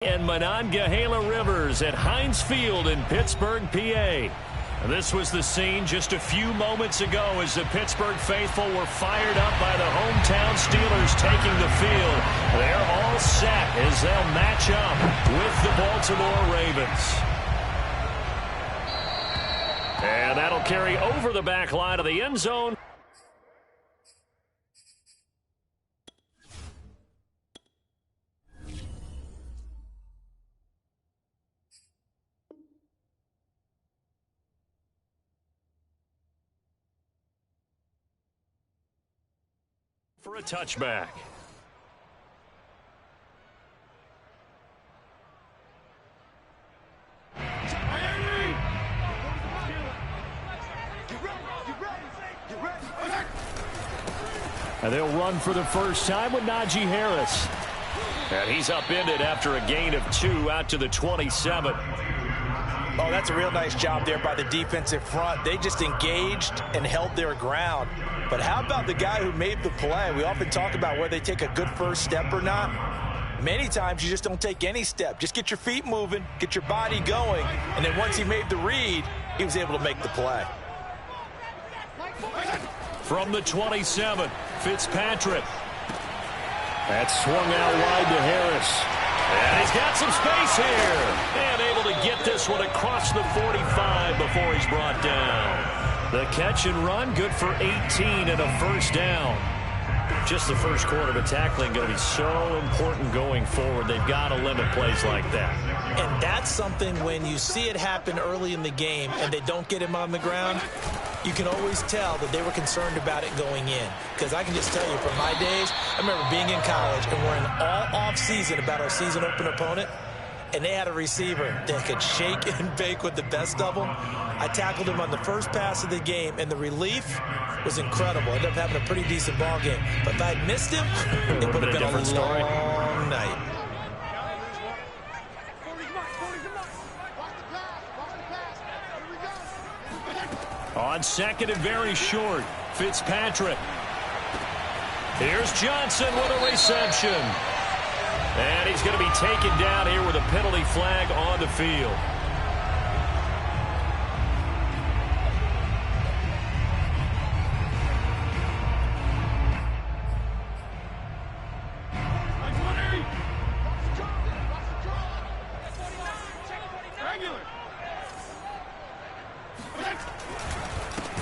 And Monongahela Rivers at Heinz Field in Pittsburgh, PA. This was the scene just a few moments ago as the Pittsburgh faithful were fired up by the hometown Steelers taking the field. They're all set as they'll match up with the Baltimore Ravens. And that'll carry over the back line of the end zone. For a touchback. And they'll run for the first time with Najee Harris. And he's upended after a gain of 2 out to the 27. Oh, that's a real nice job there by the defensive front. They just engaged and held their ground. But how about the guy who made the play? We often talk about whether they take a good first step or not. Many times you just don't take any step. Just get your feet moving, get your body going, and then once he made the read, he was able to make the play. From the 27, Fitzpatrick. That's swung out wide to Harris. And he's got some space here. And able to get this one across the 45 before he's brought down. The catch and run, good for 18 and a first down. Just the first quarter, but tackling going to be so important going forward. They've got to limit plays like that. And that's something when you see it happen early in the game and they don't get him on the ground, you can always tell that they were concerned about it going in. Because I can just tell you from my days, I remember being in college and worrying all off-season about our season opener opponent. And they had a receiver that could shake and bake with the best of them. I tackled him on the first pass of the game, and the relief was incredible. I ended up having a pretty decent ball game. But if I had missed him, it would have been a long night. On second and very short, Fitzpatrick. Here's Johnson with a reception. And he's going to be taken down here with a penalty flag on the field.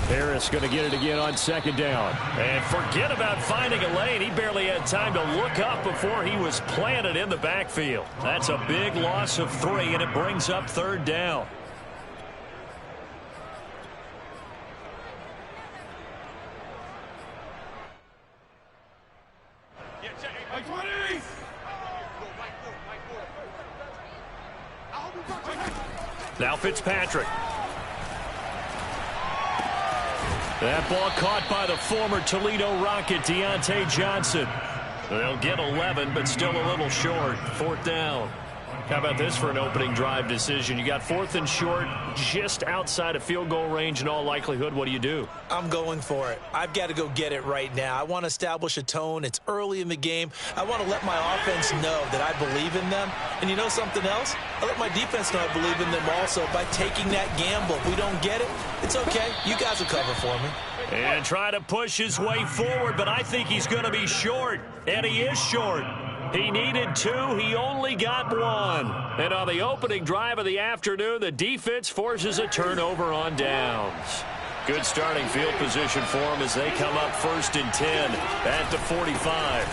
Harris going to get it again on second down. And forget about finding a lane. He barely had time to look up before he was planted in the backfield. That's a big loss of 3, and it brings up third down. Now Fitzpatrick. That ball caught by the former Toledo Rocket, Deontay Johnson. They'll get 11, but still a little short. Fourth down. How about this for an opening drive decision? You got 4th and short, just outside of field goal range in all likelihood. What do you do? I'm going for it. I've got to go get it right now. I want to establish a tone. It's early in the game. I want to let my offense know that I believe in them. And you know something else? I let my defense know I believe in them also by taking that gamble. If we don't get it, it's okay. You guys will cover for me. And try to push his way forward, but I think he's going to be short. And he is short. He needed 2. He only got 1. And on the opening drive of the afternoon, the defense forces a turnover on downs. Good starting field position for them as they come up 1st and 10 at the 45.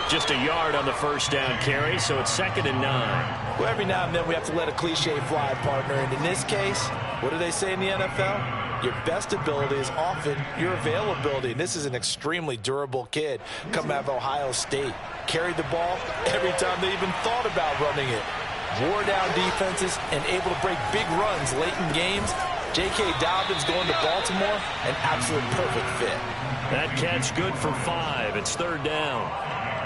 Just a yard on the first down carry, so it's 2nd and 9. Well, every now and then we have to let a cliche fly, partner. And in this case, what do they say in the NFL? Your best ability is often your availability. And this is an extremely durable kid coming out of Ohio State. Carried the ball every time they even thought about running it. Wore down defenses and able to break big runs late in games. J.K. Dobbins going to Baltimore, an absolute perfect fit. That catch good for 5. It's 3rd down.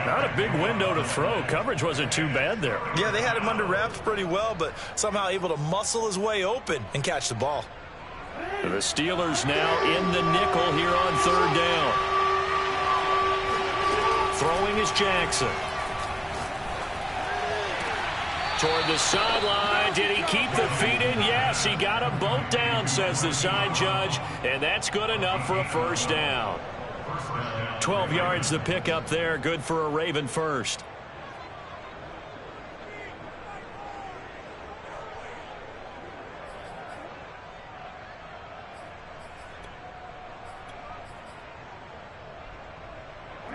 Not a big window to throw. Coverage wasn't too bad there. Yeah, they had him under wraps pretty well, but somehow able to muscle his way open and catch the ball. The Steelers now in the nickel here on 3rd down. Throwing is Jackson. toward the sideline. Did he keep the feet in? Yes, he got them both down, says the side judge, and that's good enough for a first down. 12 yards to pick up there, good for a Raven first.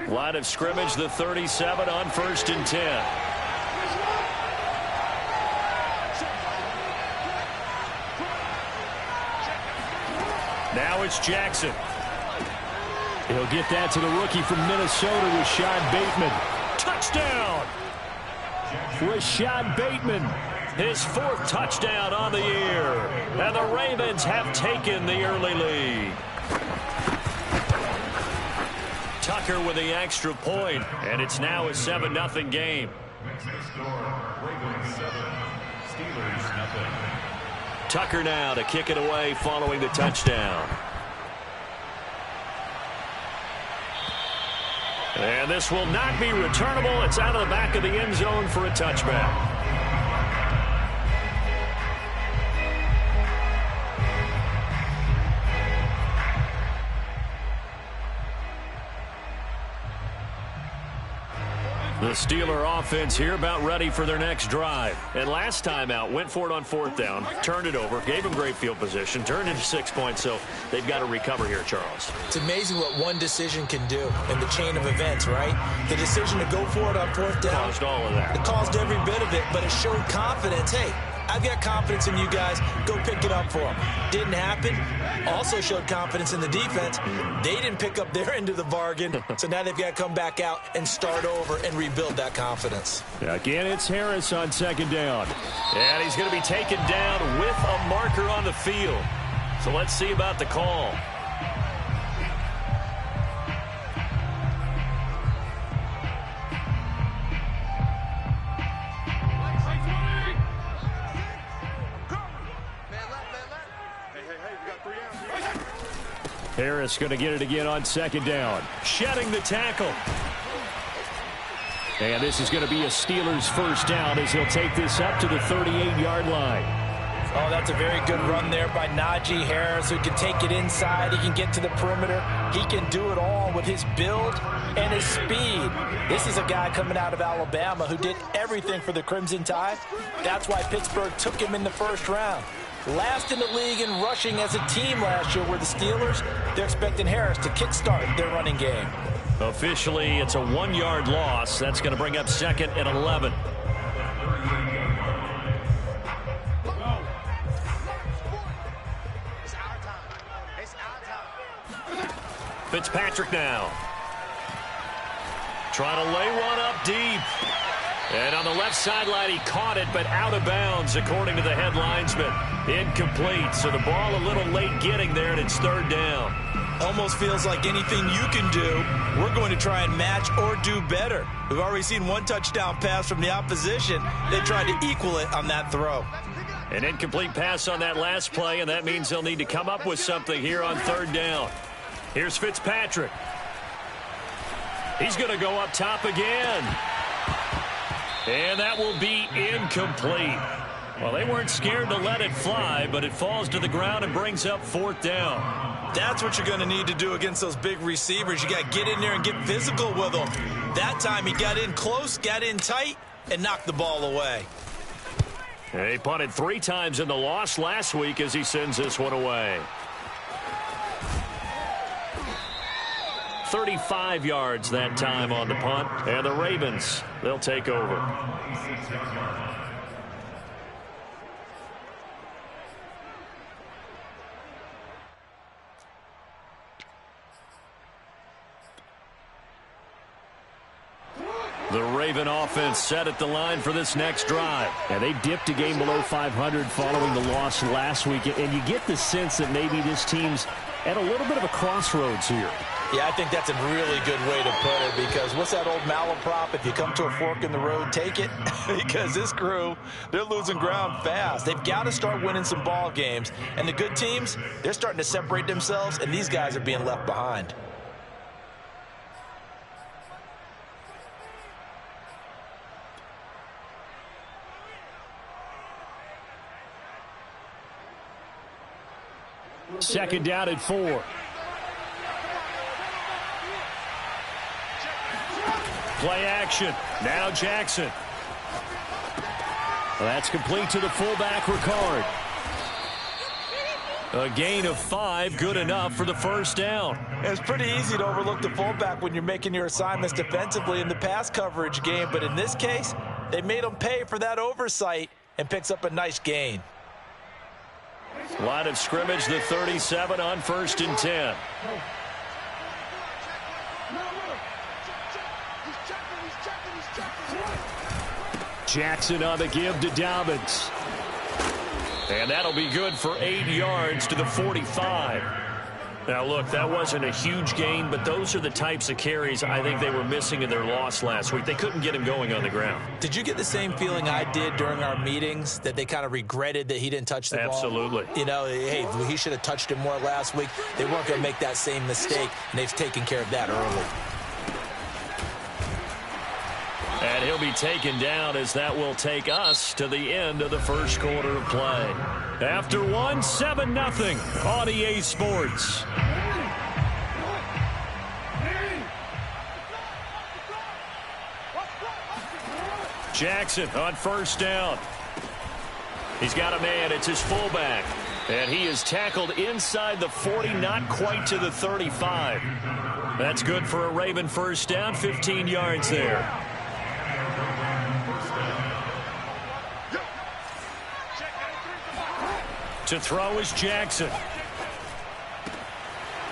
Line of scrimmage, the 37 on 1st and 10. Now it's Jackson. He'll get that to the rookie from Minnesota, Rashad Bateman. Touchdown! Rashad Bateman, his 4th touchdown on the year. And the Ravens have taken the early lead. Tucker with the extra point, and it's now a 7-0 game. Tucker now to kick it away following the touchdown. And this will not be returnable. It's out of the back of the end zone for a touchback. The Steeler offense here about ready for their next drive. And last time out, went for it on 4th down, turned it over, gave them great field position, turned into 6 points, so they've got to recover here, Charles. It's amazing what one decision can do in the chain of events, right? The decision to go for it on 4th down. Caused all of that. It caused every bit of it, but it showed confidence. Hey, I've got confidence in you guys. Go pick it up for them. Didn't happen. Also showed confidence in the defense. They didn't pick up their end of the bargain, so now they've got to come back out and start over and rebuild that confidence. Again, it's Harris on 2nd down. And he's going to be taken down with a marker on the field. So let's see about the call. Harris going to get it again on 2nd down. Shedding the tackle. And this is going to be a Steelers first down as he'll take this up to the 38-yard line. Oh, that's a very good run there by Najee Harris, who can take it inside. He can get to the perimeter. He can do it all with his build and his speed. This is a guy coming out of Alabama who did everything for the Crimson Tide. That's why Pittsburgh took him in the 1st round. Last in the league in rushing as a team last year were the Steelers. They're expecting Harris to kickstart their running game. Officially, it's a 1-yard loss. That's going to bring up 2nd and 11. Fitzpatrick now. Trying to lay one up deep. And on the left sideline, he caught it, but out of bounds, according to the head linesman. Incomplete, so the ball a little late getting there, and it's 3rd down. Almost feels like anything you can do, we're going to try and match or do better. We've already seen one touchdown pass from the opposition. They tried to equal it on that throw. An incomplete pass on that last play, and that means they'll need to come up with something here on 3rd down. Here's Fitzpatrick. He's going to go up top again. And that will be incomplete. Well, they weren't scared to let it fly, but it falls to the ground and brings up 4th down. That's what you're going to need to do against those big receivers. You got to get in there and get physical with them. That time he got in close, got in tight, and knocked the ball away. And he punted 3 times in the loss last week as he sends this one away. 35 yards that time on the punt, and the Ravens, they'll take over. The Raven offense set at the line for this next drive. And they dipped a game below 500 following the loss last week, and you get the sense that maybe this team's at a little bit of a crossroads here. Yeah, I think that's a really good way to put it, because what's that old malaprop? If you come to a fork in the road, take it. Because this crew, they're losing ground fast. They've got to start winning some ball games. And the good teams, they're starting to separate themselves, and these guys are being left behind. Second down at 4. Play action. Now Jackson. That's complete to the fullback, Ricard. A gain of 5, good enough for the first down. It's pretty easy to overlook the fullback when you're making your assignments defensively in the pass coverage game, but in this case, they made him pay for that oversight and picks up a nice gain. Line of scrimmage, the 37 on 1st and 10. Jackson on the give to Dobbins. And that'll be good for 8 yards to the 45. Now, look, that wasn't a huge gain, but those are the types of carries I think they were missing in their loss last week. They couldn't get him going on the ground. Did you get the same feeling I did during our meetings, that they kind of regretted that he didn't touch the ball? Absolutely. You know, hey, he should have touched it more last week. They weren't going to make that same mistake, and they've taken care of that early. And he'll be taken down as that will take us to the end of the first quarter of play. After 1, 7-0 on EA Sports. Jackson on 1st down. He's got a man. It's his fullback. And he is tackled inside the 40, not quite to the 35. That's good for a Raven first down, 15 yards there. To throw is Jackson.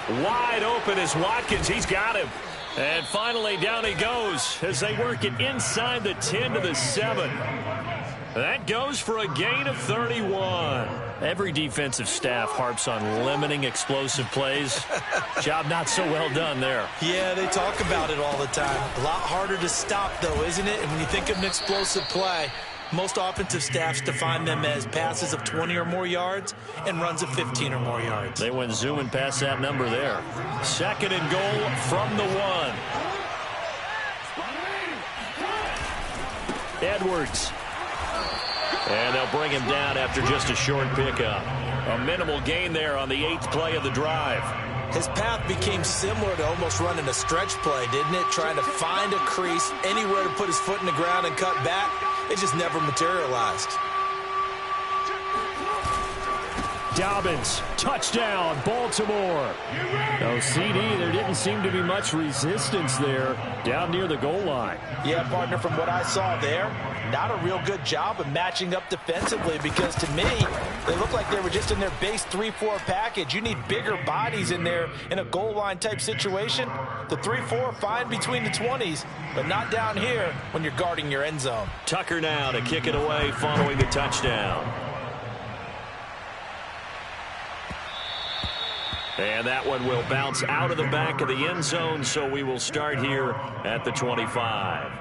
Wide open is Watkins. He's got him. And finally down he goes as they work it inside the 10 to the 7. That goes for a gain of 31. Every defensive staff harps on limiting explosive plays. Job not so well done there. Yeah, they talk about it all the time. A lot harder to stop, though, isn't it? And when you think of an explosive play, most offensive staffs define them as passes of 20 or more yards and runs of 15 or more yards. They went zooming past that number there. 2nd and goal from the 1. Edwards. And they'll bring him down after just a short pickup. A minimal gain there on the 8th play of the drive. His path became similar to almost running a stretch play, didn't it? Trying to find a crease, anywhere to put his foot in the ground and cut back. It just never materialized. Dobbins, touchdown, Baltimore. No CD, there didn't seem to be much resistance there down near the goal line. Yeah, partner, from what I saw there, not a real good job of matching up defensively, because to me, they look like they were just in their base 3-4 package. You need bigger bodies in there in a goal line type situation. The 3-4 fine between the 20s, but not down here when you're guarding your end zone. Tucker now to kick it away following the touchdown. And that one will bounce out of the back of the end zone, so we will start here at the 25.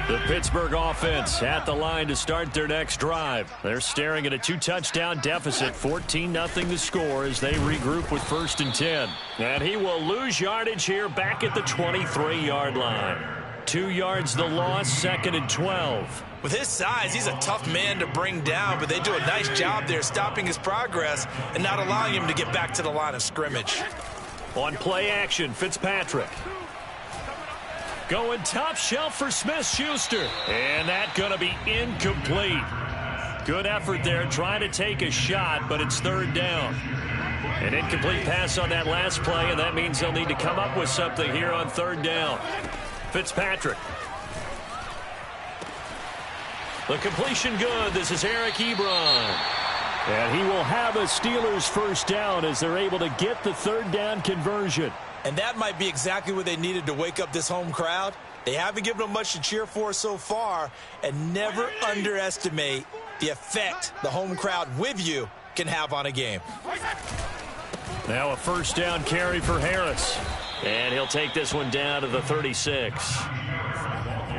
The Pittsburgh offense at the line to start their next drive. They're staring at a 2-touchdown deficit, 14-0 the score as they regroup with 1st and 10. And he will lose yardage here back at the 23-yard line. 2 yards the loss, 2nd and 12. With his size, he's a tough man to bring down, but they do a nice job there stopping his progress and not allowing him to get back to the line of scrimmage. On play action, Fitzpatrick. Going top shelf for Smith-Schuster. And that going to be incomplete. Good effort there trying to take a shot, but it's 3rd down. An incomplete pass on that last play, and that means they'll need to come up with something here on 3rd down. Fitzpatrick. The completion good. This is Eric Ebron. And he will have a Steelers first down as they're able to get the 3rd down conversion. And that might be exactly what they needed to wake up this home crowd. They haven't given them much to cheer for so far, and never underestimate the effect the home crowd with you can have on a game. Now a first down carry for Harris. And he'll take this one down to the 36.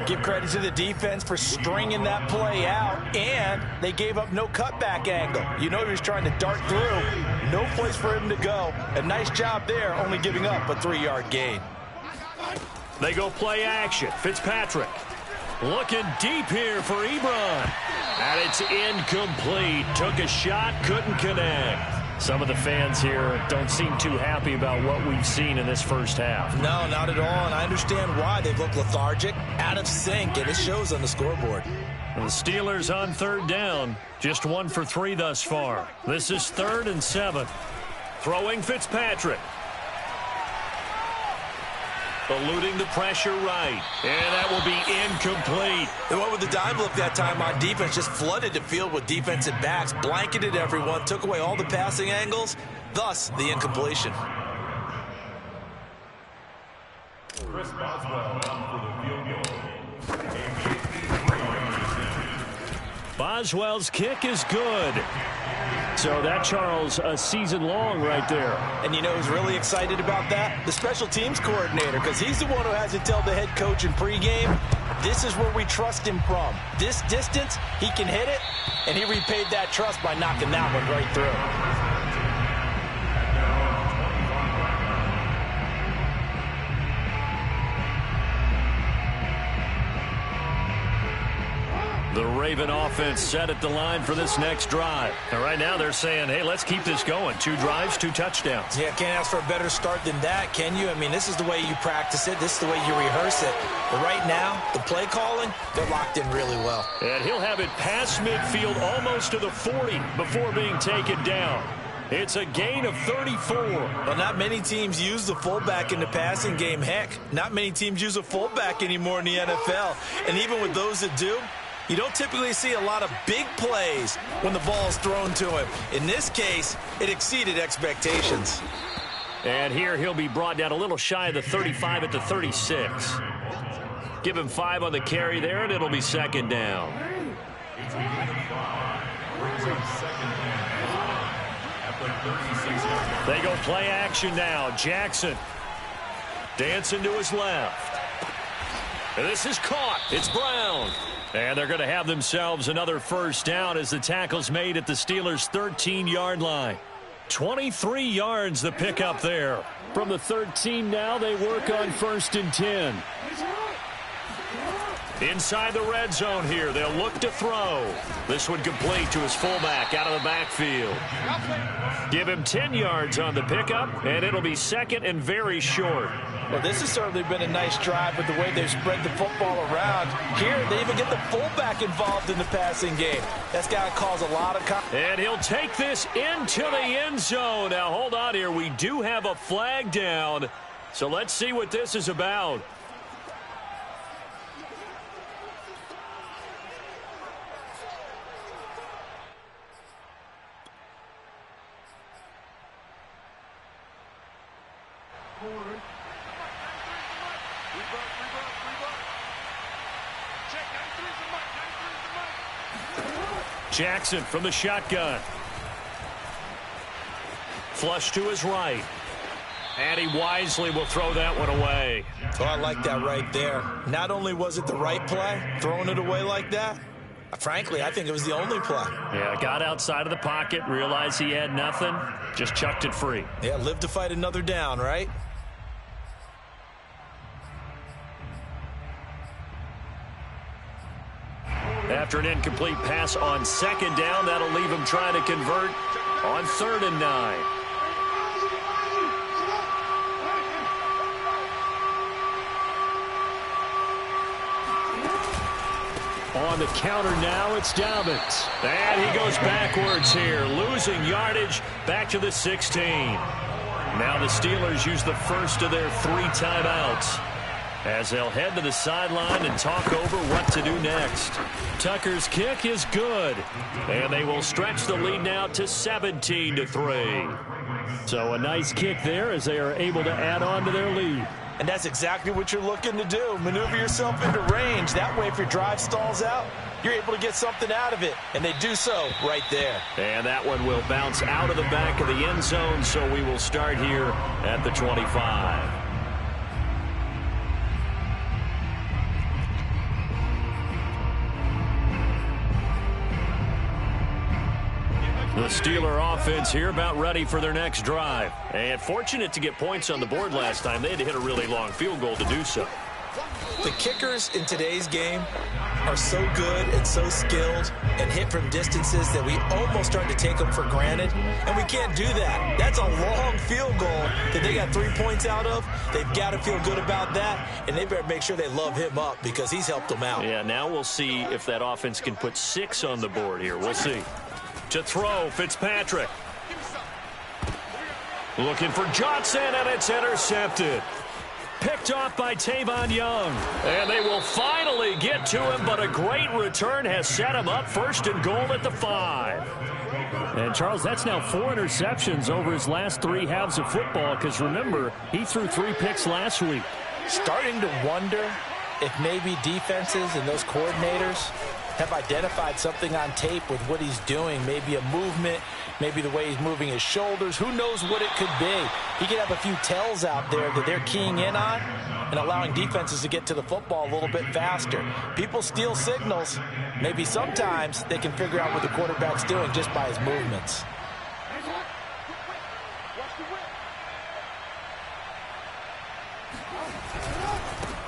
Give credit to the defense for stringing that play out, and they gave up no cutback angle. You know he was trying to dart through. No place for him to go. A nice job there, only giving up a 3-yard gain. They go play action. Fitzpatrick. Looking deep here for Ebron. And it's incomplete. Took a shot, couldn't connect. Some of the fans here don't seem too happy about what we've seen in this first half. No, not at all, and I understand why. They've looked lethargic, out of sync, and it shows on the scoreboard. The Steelers on third down, just 1 for 3 thus far. This is 3rd and 7. Throwing Fitzpatrick. Eluding the pressure right. And that will be incomplete. They went with the dime look that time on defense. Just flooded the field with defensive backs. Blanketed everyone. Took away all the passing angles. Thus, the incompletion. Chris Boswell for the field goal. Boswell's kick is good. So that, Charles, a season long right there. And you know who's really excited about that? The special teams coordinator, because he's the one who has to tell the head coach in pregame, this is where we trust him from. This distance, he can hit it, and he repaid that trust by knocking that one right through. The Raven offense set at the line for this next drive. And right now they're saying, hey, let's keep this going. 2 drives, 2 touchdowns. Yeah, can't ask for a better start than that, can you? I mean, this is the way you practice it. This is the way you rehearse it. But right now, the play calling, they're locked in really well. And he'll have it past midfield almost to the 40 before being taken down. It's a gain of 34. Well, not many teams use the fullback in the passing game. Heck, not many teams use a fullback anymore in the NFL. And even with those that do, you don't typically see a lot of big plays when the ball is thrown to him. In this case, it exceeded expectations. And here he'll be brought down a little shy of the 35 at the 36. Give him 5 on the carry there, and it'll be 2nd down. They go play action now. Jackson dancing to his left. And this is caught. It's Brown. And they're going to have themselves another first down as the tackle's made at the Steelers' 13-yard line. 23 yards the pickup there. From the 13 now, they work on 1st and 10. Inside the red zone here, they'll look to throw. This one complete to his fullback out of the backfield. Give him 10 yards on the pickup, and it'll be 2nd and very short. Well, this has certainly been a nice drive with the way they've spread the football around. Here, they even get the fullback involved in the passing game. That's got to cause a lot of... And he'll take this into the end zone. Now, hold on here. We do have a flag down, so let's see what this is about. Jackson from the shotgun. Flush to his right. And he wisely will throw that one away. Oh, I like that right there. Not only was it the right play, throwing it away like that, frankly, I think it was the only play. Yeah, got outside of the pocket, realized he had nothing, just chucked it free. Yeah, live to fight another down, right? After an incomplete pass on 2nd down, that'll leave him trying to convert on 3rd and 9. On the counter now, it's Dobbins. And he goes backwards here, losing yardage back to the 16. Now the Steelers use the first of their 3 timeouts as they'll head to the sideline and talk over what to do next. Tucker's kick is good, and they will stretch the lead now to 17-3. So a nice kick there as they are able to add on to their lead. And that's exactly what you're looking to do. Maneuver yourself into range. That way, if your drive stalls out, you're able to get something out of it. And they do so right there. And that one will bounce out of the back of the end zone, so we will start here at the 25. The Steeler offense here about ready for their next drive. And fortunate to get points on the board last time. They had to hit a really long field goal to do so. The kickers in today's game are so good and so skilled and hit from distances that we almost start to take them for granted, and we can't do that. That's a long field goal that they got 3 points out of. They've got to feel good about that, and they better make sure they love him up because he's helped them out. Yeah, now we'll see if that offense can put 6 on the board here. We'll see. To throw, Fitzpatrick. Looking for Johnson, and it's intercepted. Picked off by Tavon Young. And they will finally get to him, but a great return has set him up first and goal at the 5. And, Charles, that's now 4 interceptions over his last 3 halves of football because, remember, he threw 3 picks last week. Starting to wonder if maybe defenses and those coordinators have identified something on tape with what he's doing. Maybe a movement, maybe the way he's moving his shoulders. Who knows what it could be? He could have a few tells out there that they're keying in on and allowing defenses to get to the football a little bit faster. People steal signals. Maybe sometimes they can figure out what the quarterback's doing just by his movements.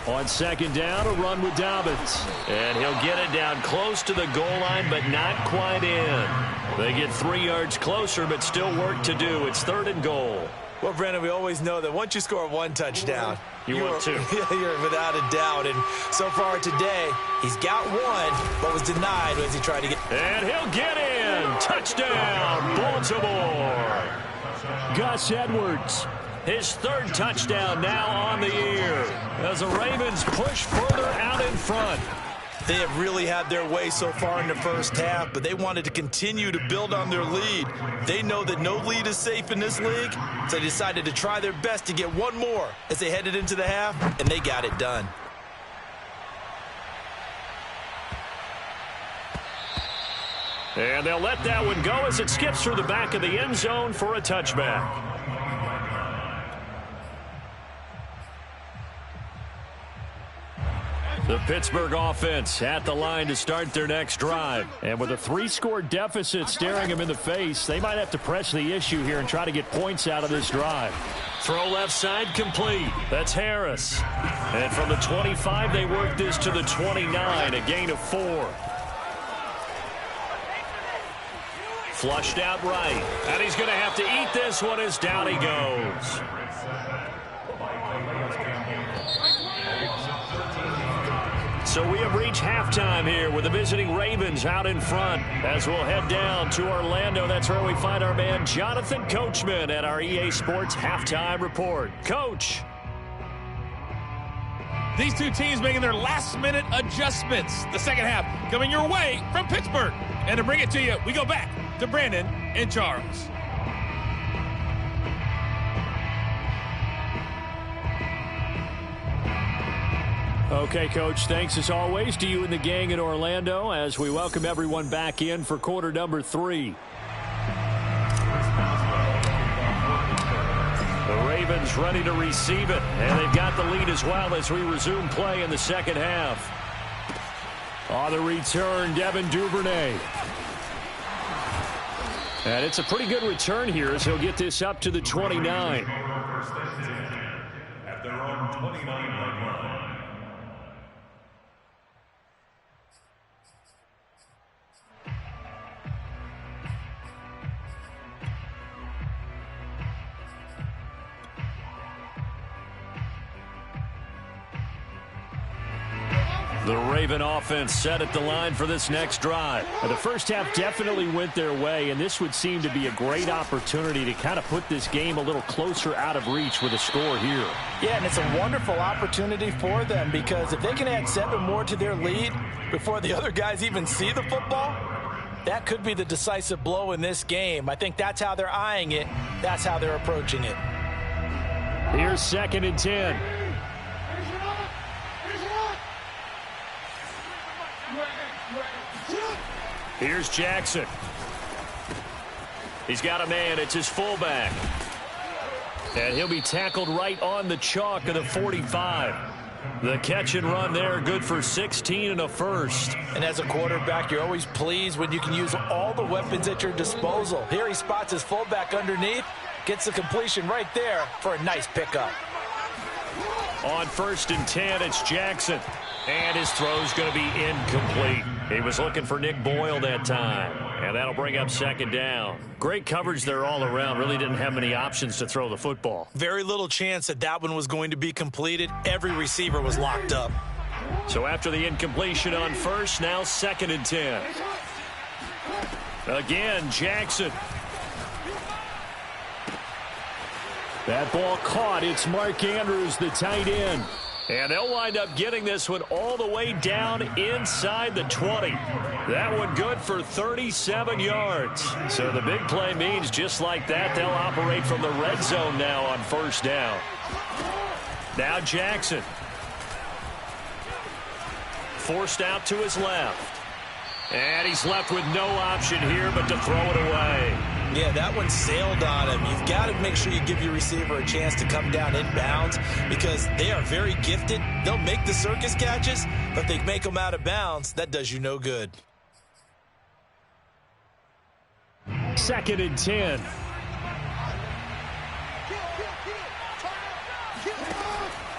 On second down, a run with Dobbins. And he'll get it down close to the goal line, but not quite in. They get 3 yards closer, but still work to do. It's 3rd and goal. Well, Brandon, we always know that once you score 1 touchdown, you want 2. You're without a doubt. And so far today, he's got 1, but was denied as he tried to get. And he'll get in. Touchdown, Baltimore. Gus Edwards. His 3rd touchdown now on the year as the Ravens push further out in front. They have really had their way so far in the first half, but they wanted to continue to build on their lead. They know that no lead is safe in this league, so they decided to try their best to get 1 more as they headed into the half, and they got it done. And they'll let that one go as it skips through the back of the end zone for a touchback. The Pittsburgh offense at the line to start their next drive. And with a 3-score deficit staring them in the face, they might have to press the issue here and try to get points out of this drive. Throw left side complete. That's Harris. And from the 25, they work this to the 29, a gain of 4. Flushed out right. And he's going to have to eat this one as down he goes. So we have reached halftime here with the visiting Ravens out in front. As we'll head down to Orlando, that's where we find our man Jonathan Coachman at our EA Sports Halftime Report. Coach. These 2 teams making their last-minute adjustments. The second half coming your way from Pittsburgh. And to bring it to you, we go back to Brandon and Charles. Okay, Coach, thanks as always to you and the gang in Orlando as we welcome everyone back in for quarter number 3. The Ravens ready to receive it, and they've got the lead as well as we resume play in the second half. On the return, Devin Duvernay. And it's a pretty good return here as he'll get this up to the 29. At their own 29-yard line. The Raven offense set at the line for this next drive. And the first half definitely went their way, and this would seem to be a great opportunity to kind of put this game a little closer out of reach with a score here. Yeah, and it's a wonderful opportunity for them because if they can add 7 more to their lead before the other guys even see the football, that could be the decisive blow in this game. I think that's how they're eyeing it. That's how they're approaching it. Here's 2nd and 10. Here's Jackson. He's got a man. It's his fullback. And he'll be tackled right on the chalk of the 45. The catch and run there, good for 16 and a first. And as a quarterback, you're always pleased when you can use all the weapons at your disposal. Here he spots his fullback underneath, gets the completion right there for a nice pickup. On 1st and 10, it's Jackson. And his throw's going to be incomplete. He was looking for Nick Boyle that time. And that'll bring up 2nd down. Great coverage there all around. Really didn't have many options to throw the football. Very little chance that that one was going to be completed. Every receiver was locked up. So after the incompletion on 1st, now 2nd and 10. Again, Jackson. That ball caught. It's Mark Andrews, the tight end. And they'll wind up getting this one all the way down inside the 20. That one good for 37 yards. So the big play means just like that, they'll operate from the red zone now on 1st down. Now Jackson. Forced out to his left. And he's left with no option here but to throw it away. Yeah, that one sailed on him. You've got to make sure you give your receiver a chance to come down inbounds because they are very gifted. They'll make the circus catches, but if they make them out of bounds, that does you no good. 2nd and 10.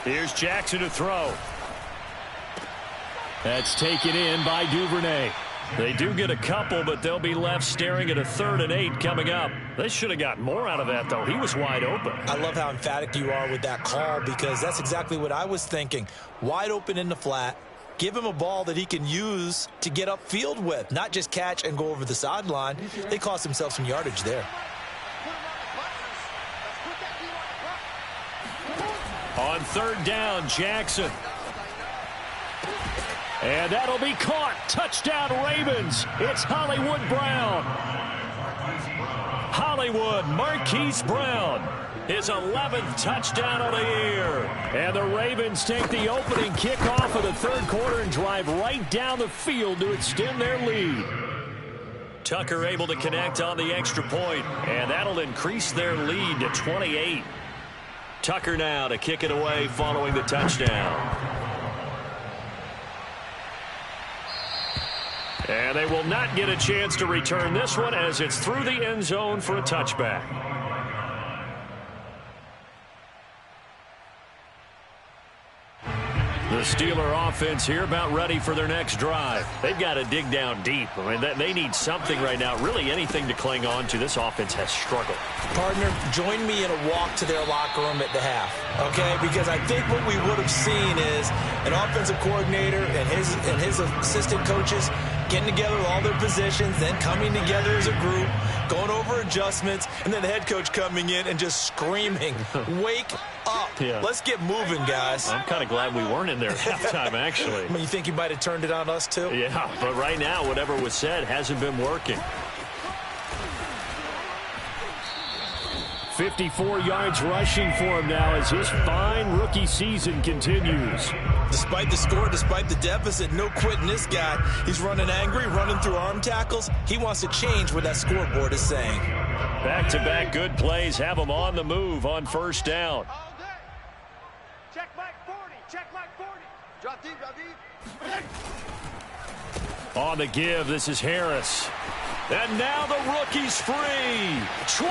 Here's Jackson to throw. That's taken in by Duvernay. They do get a couple, but they'll be left staring at a 3rd and 8 coming up. They should have got more out of that, though. He was wide open. I love how emphatic you are with that call because that's exactly what I was thinking. Wide open in the flat. Give him a ball that he can use to get upfield with, not just catch and go over the sideline. They cost themselves some yardage there. On 3rd down, Jackson. And that'll be caught. Touchdown, Ravens. It's Hollywood Brown. Hollywood, Marquise Brown. His 11th touchdown of the year. And the Ravens take the opening kickoff of the 3rd quarter and drive right down the field to extend their lead. Tucker able to connect on the extra point, and that'll increase their lead to 28. Tucker now to kick it away following the touchdown. And they will not get a chance to return this one as it's through the end zone for a touchback. The Steeler offense here about ready for their next drive. They've got to dig down deep. I mean, they need something right now, really anything to cling on to. This offense has struggled. Partner, join me in a walk to their locker room at the half, okay? Because I think what we would have seen is an offensive coordinator and his assistant coaches getting together with all their positions, then coming together as a group, going over adjustments, and then the head coach coming in and just screaming, wake up. Yeah. Let's get moving, guys. I'm kind of glad we weren't in there at halftime, actually. I mean, you think he might have turned it on us, too? Yeah, but right now, whatever was said hasn't been working. 54 yards rushing for him now as his fine rookie season continues. Despite the score, despite the deficit, no quitting this guy. He's running angry, running through arm tackles. He wants to change what that scoreboard is saying. Back-to-back good plays have him on the move on 1st down. Check Mike 40. Check Mike 40. Drop deep, drop deep. On the give, this is Harris. And now the rookie's free. 20,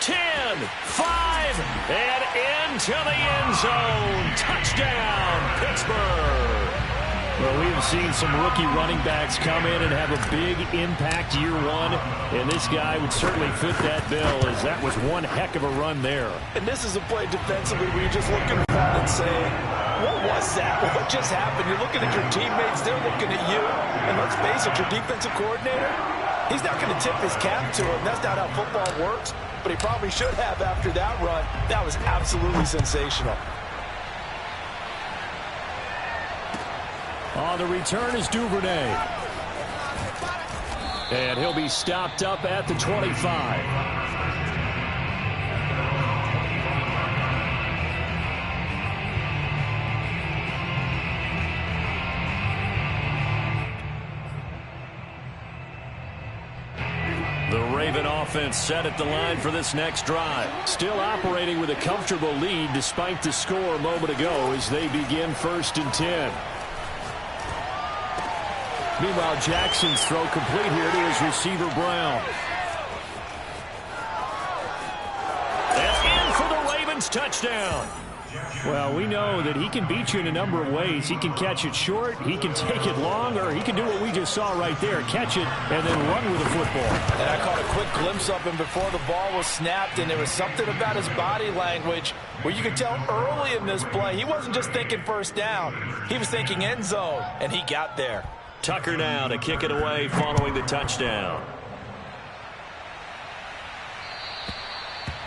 10, 5, and into the end zone. Touchdown, Pittsburgh. Well, we have seen some rookie running backs come in and have a big impact year one, and this guy would certainly fit that bill as that was one heck of a run there. And this is a play defensively where you're just looking around and saying, what was that? What just happened? You're looking at your teammates. They're looking at you. And let's face it, your defensive coordinator, he's not going to tip his cap to him. That's not how football works. But he probably should have after that run. That was absolutely sensational. On the return is Duvernay. And he'll be stopped up at the 25. The Raven offense set at the line for this next drive. Still operating with a comfortable lead despite the score a moment ago as they begin 1st and 10. Meanwhile, Jackson's throw complete here to his receiver, Brown. And in for the Ravens touchdown. Well, we know that he can beat you in a number of ways. He can catch it short, he can take it long, or he can do what we just saw right there, catch it and then run with the football. And I caught a quick glimpse of him before the ball was snapped, and there was something about his body language where you could tell early in this play he wasn't just thinking first down. He was thinking end zone, and he got there. Tucker now to kick it away following the touchdown.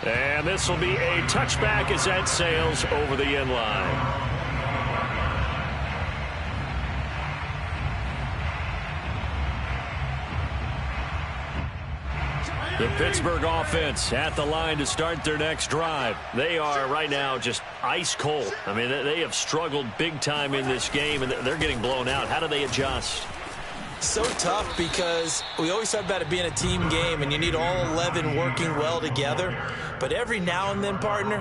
And this will be a touchback as that sails over the end line. The Pittsburgh offense at the line to start their next drive. They are right now just ice cold. I mean, they have struggled big time in this game, and they're getting blown out. How do they adjust? So tough because we always talk about it being a team game and you need all 11 working well together. But every now and then, partner,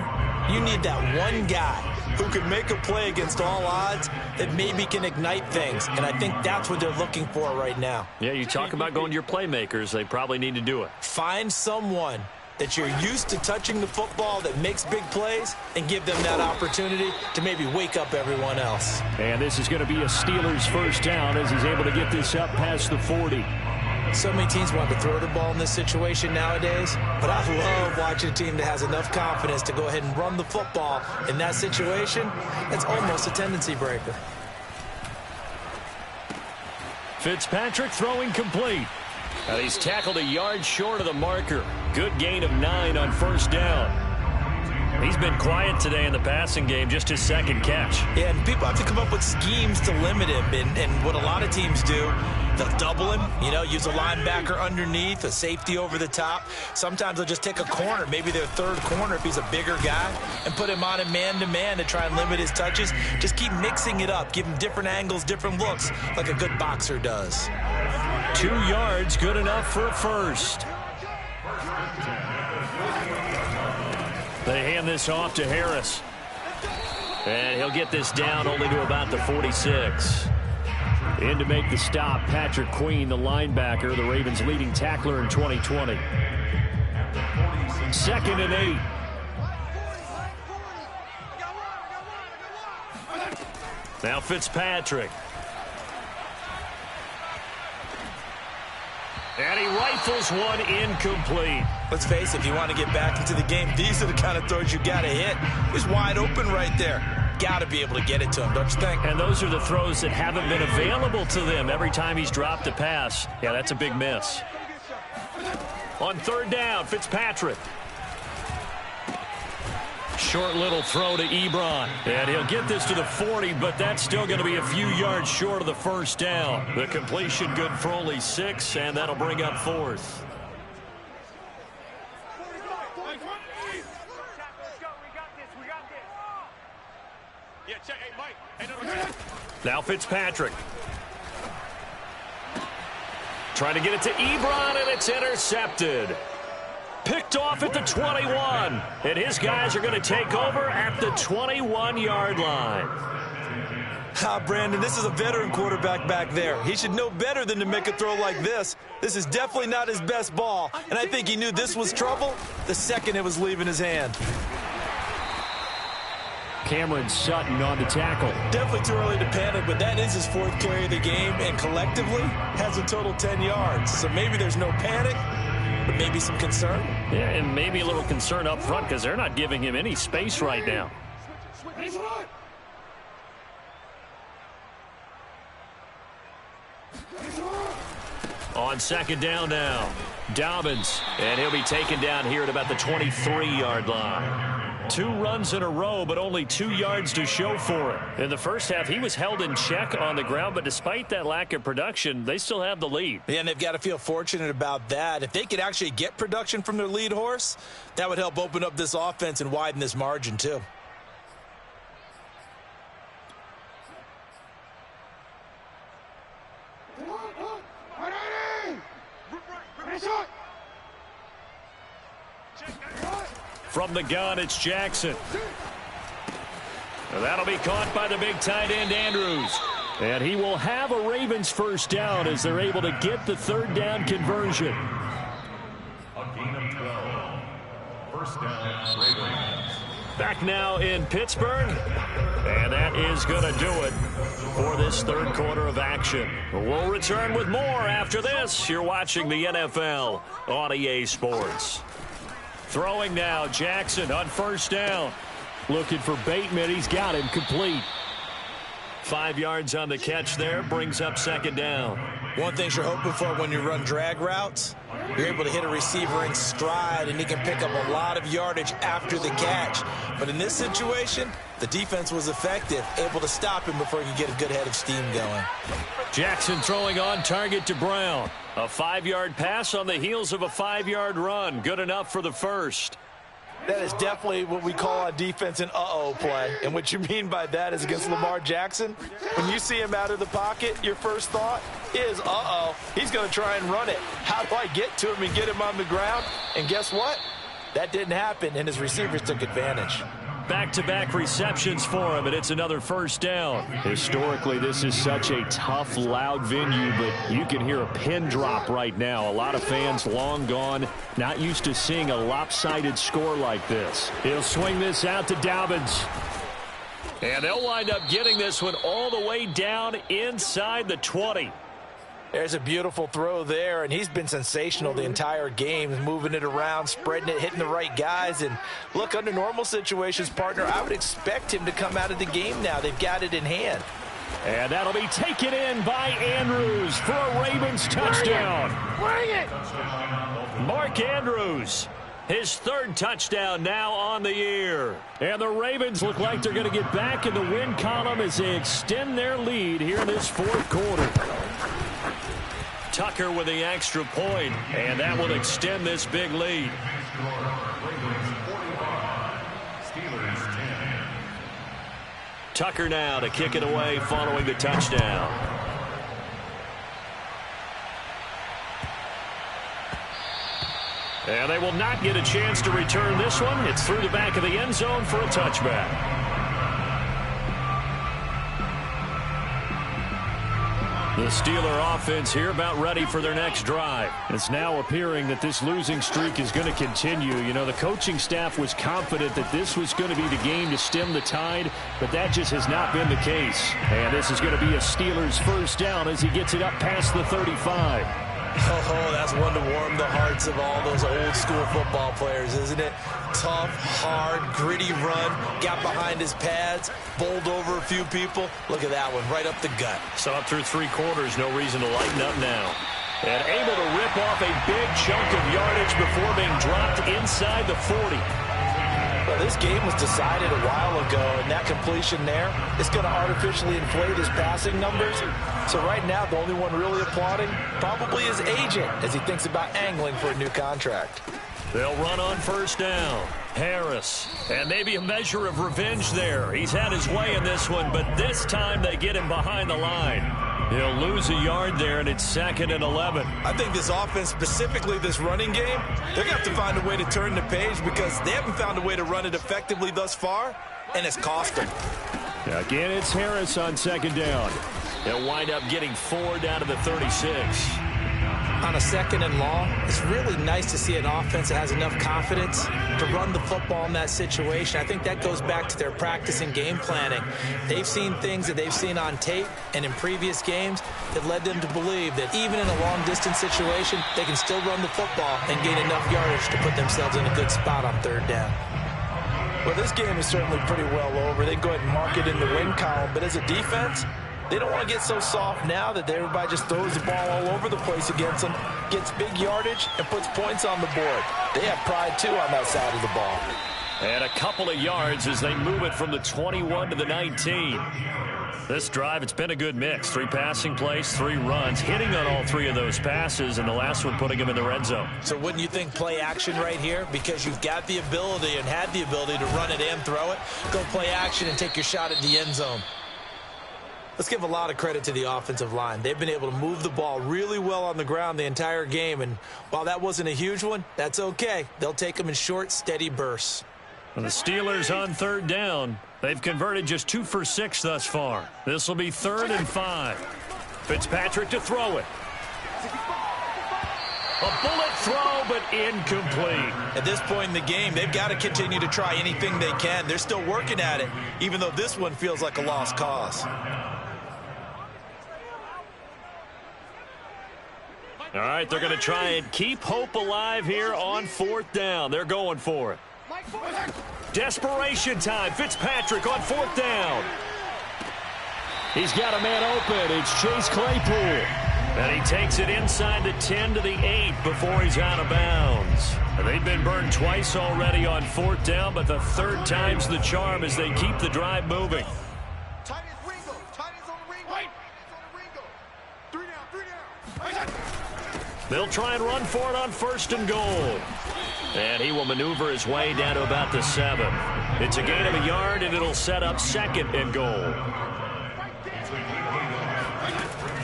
you need that one guy who can make a play against all odds that maybe can ignite things. And I think that's what they're looking for right now. Yeah, you talk about going to your playmakers. They probably need to do it. Find someone that you're used to touching the football that makes big plays and give them that opportunity to maybe wake up everyone else. And this is going to be a Steelers first down as he's able to get this up past the 40. So many teams want to throw the ball in this situation nowadays, but I love watching a team that has enough confidence to go ahead and run the football in that situation. It's almost a tendency breaker. Fitzpatrick throwing complete. And he's tackled a yard short of the marker. Good gain of 9 on first down. He's been quiet today in the passing game, just his second catch. Yeah, and people have to come up with schemes to limit him. And what a lot of teams do, they'll double him, use a linebacker underneath, a safety over the top. Sometimes they'll just take a corner, maybe their third corner if he's a bigger guy, and put him on a man-to-man to try and limit his touches. Just keep mixing it up, give him different angles, different looks, like a good boxer does. 2 yards, good enough for a first. They hand this off to Harris. And he'll get this down only to about the 46. In to make the stop, Patrick Queen, the linebacker, the Ravens' leading tackler in 2020. 2nd and 8. Now Fitzpatrick. And he rifles one incomplete. Let's face it, if you want to get back into the game, these are the kind of throws you got to hit. He's wide open right there. Got to be able to get it to him, don't you think? And those are the throws that haven't been available to them every time he's dropped a pass. Yeah, that's a big miss. On 3rd down, Fitzpatrick. Short little throw to Ebron. And he'll get this to the 40, but that's still going to be a few yards short of the first down. The completion good for only 6, and that'll bring up 4th. Now Fitzpatrick. Trying to get it to Ebron, and it's intercepted. Picked off at the 21. And his guys are going to take over at the 21-yard line. Brandon, this is a veteran quarterback back there. He should know better than to make a throw like this. This is definitely not his best ball, and I think he knew this was trouble the second it was leaving his hand. Cameron Sutton on the tackle. Definitely too early to panic, but that is his 4th carry of the game, and collectively has a total 10 yards. So maybe there's no panic, but maybe some concern. Yeah, and maybe a little concern up front because they're not giving him any space right now. On 2nd down now, Dobbins, and he'll be taken down here at about the 23-yard line. 2 runs in a row, but only 2 yards to show for it. In the first half, he was held in check on the ground, but despite that lack of production, they still have the lead. Yeah, and they've got to feel fortunate about that. If they could actually get production from their lead horse, that would help open up this offense and widen this margin too. From the gun, it's Jackson. And that'll be caught by the big tight end, Andrews. And he will have a Ravens first down as they're able to get the 3rd down conversion. A gain of 12. First down, Ravens. Back now in Pittsburgh. And that is going to do it for this third quarter of action. We'll return with more after this. You're watching the NFL on EA Sports. Throwing now, Jackson on first down. Looking for Bateman. He's got him complete. 5 yards on the catch there, brings up second down. One thing you're hoping for when you run drag routes, you're able to hit a receiver in stride, and he can pick up a lot of yardage after the catch. But in this situation, the defense was effective, able to stop him before he could get a good head of steam going. Jackson throwing on target to Brown. A 5-yard pass on the heels of a 5-yard run. Good enough for the first. That is definitely what we call on defense an uh-oh play. And what you mean by that is against Lamar Jackson, when you see him out of the pocket, your first thought is, uh-oh, he's going to try and run it. How do I get to him and get him on the ground? And guess what? That didn't happen, and his receivers took advantage. Back-to-back receptions for him, and it's another first down. Historically, this is such a tough, loud venue, but you can hear a pin drop right now. A lot of fans long gone, not used to seeing a lopsided score like this. He'll swing this out to Dobbins. And they'll wind up getting this one all the way down inside the 20. There's a beautiful throw there, and he's been sensational the entire game, moving it around, spreading it, hitting the right guys. And look, under normal situations, partner, I would expect him to come out of the game now. They've got it in hand. And that'll be taken in by Andrews for a Ravens touchdown. Bring it! Mark Andrews, his third touchdown now on the year. And the Ravens look like they're going to get back in the win column as they extend their lead here in this fourth quarter. Tucker with the extra point, and that will extend this big lead. Tucker now to kick it away following the touchdown. And they will not get a chance to return this one. It's through the back of the end zone for a touchback. The Steeler offense here about ready for their next drive. It's now appearing that this losing streak is going to continue. You know, the coaching staff was confident that this was going to be the game to stem the tide, but that just has not been the case. And this is going to be a Steelers first down as he gets it up past the 35. Oh, that's one to warm the hearts of all those old school football players, isn't it? Tough, hard, gritty run, got behind his pads, bowled over a few people. Look at that one, right up the gut. So up through 3 quarters, no reason to lighten up now. And able to rip off a big chunk of yardage before being dropped inside the 40. Well, this game was decided a while ago, and that completion there is going to artificially inflate his passing numbers. So right now, the only one really applauding probably his agent as he thinks about angling for a new contract. They'll run on first down. Harris, and maybe a measure of revenge there. He's had his way in this one, but this time they get him behind the line. He'll lose a yard there, and it's 2nd and 11. I think this offense, specifically this running game, they're going to have to find a way to turn the page because they haven't found a way to run it effectively thus far, and it's cost them. Again, it's Harris on second down. They'll wind up getting 4 down to the 36. On a 2nd and long, it's really nice to see an offense that has enough confidence to run the football in that situation. I think that goes back to their practice and game planning. They've seen things that they've seen on tape and in previous games that led them to believe that even in a long-distance situation, they can still run the football and gain enough yardage to put themselves in a good spot on 3rd down. Well, this game is certainly pretty well over. They can go ahead and mark it in the win column, but as a defense, they don't want to get so soft now that everybody just throws the ball all over the place against them, gets big yardage, and puts points on the board. They have pride, too, on that side of the ball. And a couple of yards as they move it from the 21 to the 19. This drive, it's been a good mix. 3 passing plays, 3 runs, hitting on all 3 of those passes, and the last one putting him in the red zone. So wouldn't you think play action right here? Because you've got the ability and had the ability to run it and throw it. Go play action and take your shot at the end zone. Let's give a lot of credit to the offensive line. They've been able to move the ball really well on the ground the entire game, and while that wasn't a huge one, that's okay. They'll take them in short, steady bursts. And the Steelers on 3rd down. They've converted just 2 for 6 thus far. This will be 3rd and 5. Fitzpatrick to throw it. A Bullet throw, but incomplete. At this point in the game, they've got to continue to try anything they can. They're still working at it, even though this one feels like a lost cause. All right, they're going to try and keep hope alive here on 4th down. They're going for it. Desperation time. Fitzpatrick on 4th down. He's got a man open. It's Chase Claypool. And he takes it inside the 10 to the 8 before he's out of bounds. And they've been burned twice already on 4th down, but the third time's the charm as they keep the drive moving. Tight is Ringo. Tight is on the Ringo. Tight is on the Ringo. 3 down. 3 down. They'll try and run for it on 1st and goal. And he will maneuver his way down to about the 7. It's a gain of a yard, and it'll set up 2nd and goal.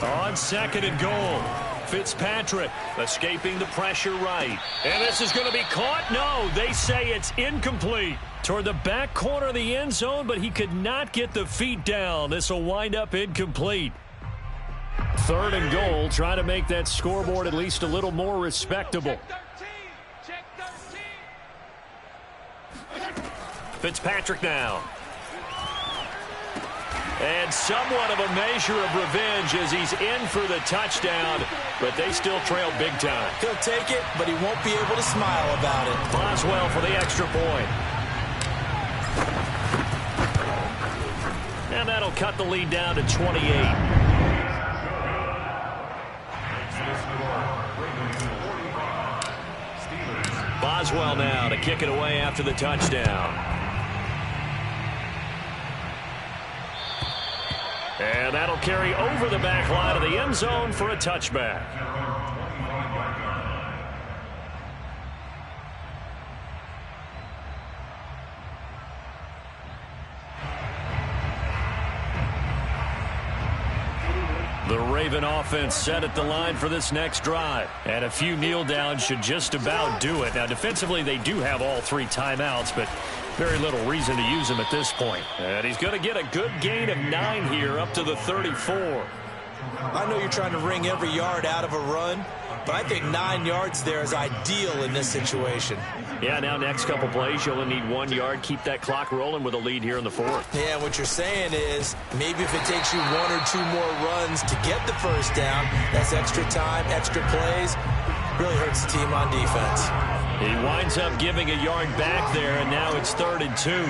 On 2nd and goal, Fitzpatrick escaping the pressure right. And this is going to be caught. No, they say it's incomplete. Toward the back corner of the end zone, but he could not get the feet down. This will wind up incomplete. 3rd and goal, trying to make that scoreboard at least a little more respectable. Check 13. Fitzpatrick now. And somewhat of a measure of revenge as he's in for the touchdown, but they still trail big time. He'll take it, but he won't be able to smile about it. Boswell for the extra point. And that'll cut the lead down to 28. Boswell now to kick it away after the touchdown. And that'll carry over the back line of the end zone for a touchback. The Raven offense set at the line for this next drive. And a few kneel downs should just about do it. Now, defensively, they do have all 3 timeouts, but very little reason to use them at this point. And he's going to get a good gain of 9 here up to the 34. I know you're trying to wring every yard out of a run, but I think 9 yards there is ideal in this situation. Yeah, now next couple plays, you'll only need 1 yard. Keep that clock rolling with a lead here in the 4th. Yeah, what you're saying is maybe if it takes you 1 or 2 more runs to get the 1st down, that's extra time, extra plays, really hurts the team on defense. He winds up giving a yard back there, and now it's 3rd and 2.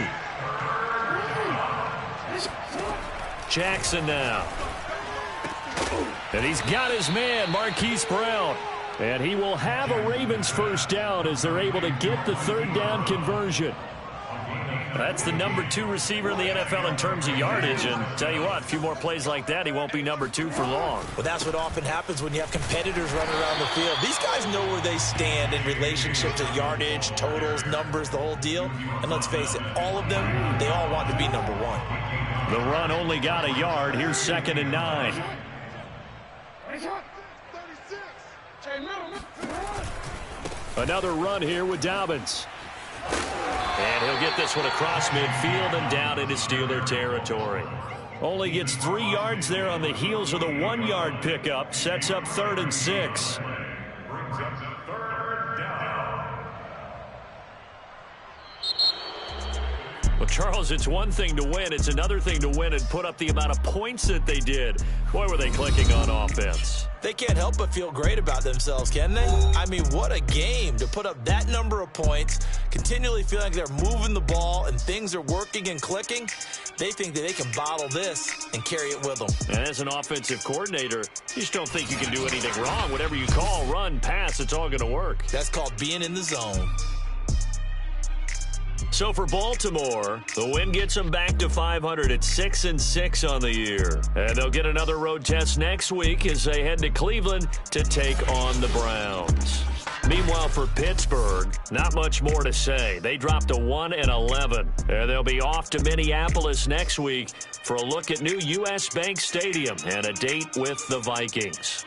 Jackson now. And he's got his man, Marquise Brown. And he will have a Ravens 1st down as they're able to get the 3rd down conversion. That's the number 2 receiver in the NFL in terms of yardage. And tell you what, a few more plays like that, he won't be number 2 for long. Well, that's what often happens when you have competitors running around the field. These guys know where they stand in relationship to yardage, totals, numbers, the whole deal. And let's face it, all of them, they all want to be number 1. The run only got a yard. Here's 2nd and 9. Another run here with Dobbins. And he'll get this one across midfield and down into Steeler territory. Only gets 3 yards there on the heels of the 1-yard pickup. Sets up 3rd and 6. Well, Charles, it's one thing to win. It's another thing to win and put up the amount of points that they did. Boy, were they clicking on offense. They can't help but feel great about themselves, can they? I mean, what a game to put up that number of points, continually feeling like they're moving the ball and things are working and clicking. They think that they can bottle this and carry it with them. And as an offensive coordinator, you just don't think you can do anything wrong. Whatever you call, run, pass, it's all going to work. That's called being in the zone. So for Baltimore, the win gets them back to 500 at 6-6 on the year. And they'll get another road test next week as they head to Cleveland to take on the Browns. Meanwhile, for Pittsburgh, not much more to say. They dropped to 1-11. And they'll be off to Minneapolis next week for a look at new U.S. Bank Stadium and a date with the Vikings.